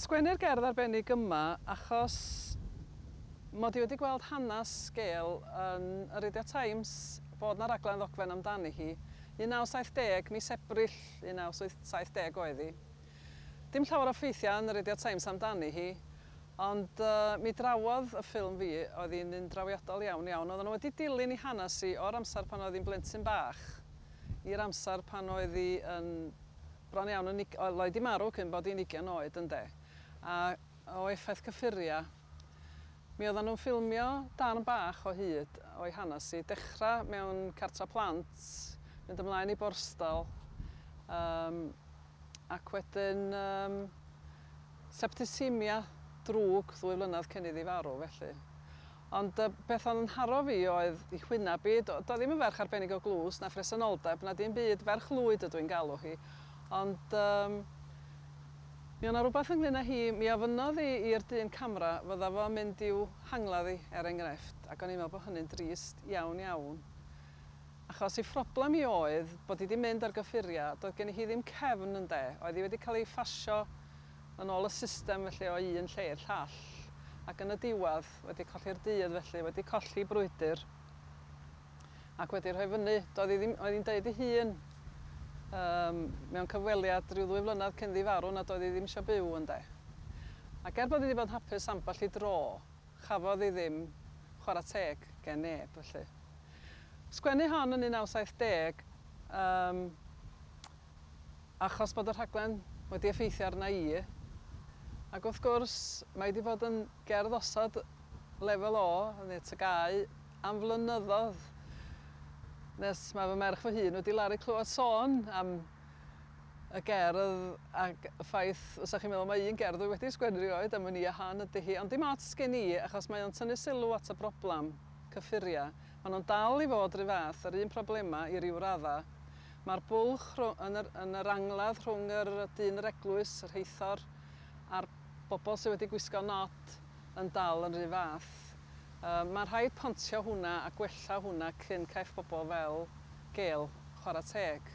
Sgwennu'r gerdd arbennig yma achos mod i wedi gweld hanes Gael yn yr Radio Times bod yna raglen ddogfen amdani hi 1970, mis Ebrill 1970 oedd hi. Dim llawer o ffeithiau yn yr Radio Times amdani hi, ond mi drawodd y ffilm fi oedd hi'n un drawiadol iawn. Oedden nhw wedi dilyn i hanes i o'r amser pan oedd hi'n blentyn bach i'r amser pan oedd hi yn bron iawn yn oedd hi marw cyn bod hi'n 20 oed ynde. A o effaith cyffuria, mi oedden nhw'n ffilmio darn bach o hyd o'i hanes i, dechrau mewn cartra plant, mynd ymlaen i Borstal, ac wedyn septicemia drwg 2 flynedd cyn iddi farw felly. Ond beth oedd yn haro fi oedd i chwynab i, do ddim yn ferch arbennig o glws na phresenoldeb, na dim byd, ferch lwyd ydw i'n galw hi. Ond mi o'na rhywbeth ynglyn â hi, mi ofynnodd i'r dyn camera fydda fo mynd i'w hangladd hi enghraifft, ac o'n i'n meddwl bod hynny'n drist iawn iawn. Achos ei phroblem i oedd bod hi wedi mynd ar gyffuriau, doedd gen i hi ddim cefn ynde, oedd hi wedi cael ei ffasio yn ôl y system felly o un lle i'r llall. Ac yn y diwedd wedi colli'r dydd felly, wedi colli brwydr. Ac wedi rhoi fyny, oedd hi'n deud ei hun mewn cyfweliad rhyw 2 flynedd cyn iddi farw nad oedd hi ddim eisiau byw ynde. Ac bod hi wedi bod yn hapus ambell i dro, chafodd hi ddim chwarae teg gen neb felly. Sgwennu hon yn 1970 achos bod y rhaglen wedi effeithio arna i. Ac wrth gwrs, mae wedi bod yn gerdd osod lefel O, neu tygau, am flynyddoedd. Nes mae fy merch fy hun wedi lari clywed sôn am y gerdd ac y ffaith, os ydych chi'n meddwl mae un gerdd dwi wedi sgwennu rioed am ni a han ydy hi, ond dim ots gen i achos mae o'n tynnu sylw at y broblem cyffuriau. Maen nhw'n dal i fod rhyw fath, yr un problema i ryw radda. Mae'r bwlch yn yr angladd rhwng yr dyn yr eglwys, yr heithor, a'r bobl sydd wedi gwisgo not yn dal yn rhyw fath. Mae'n rhaid pontio hwnna a gwella hwnna cyn caiff bobl fel Gael chwarae teg.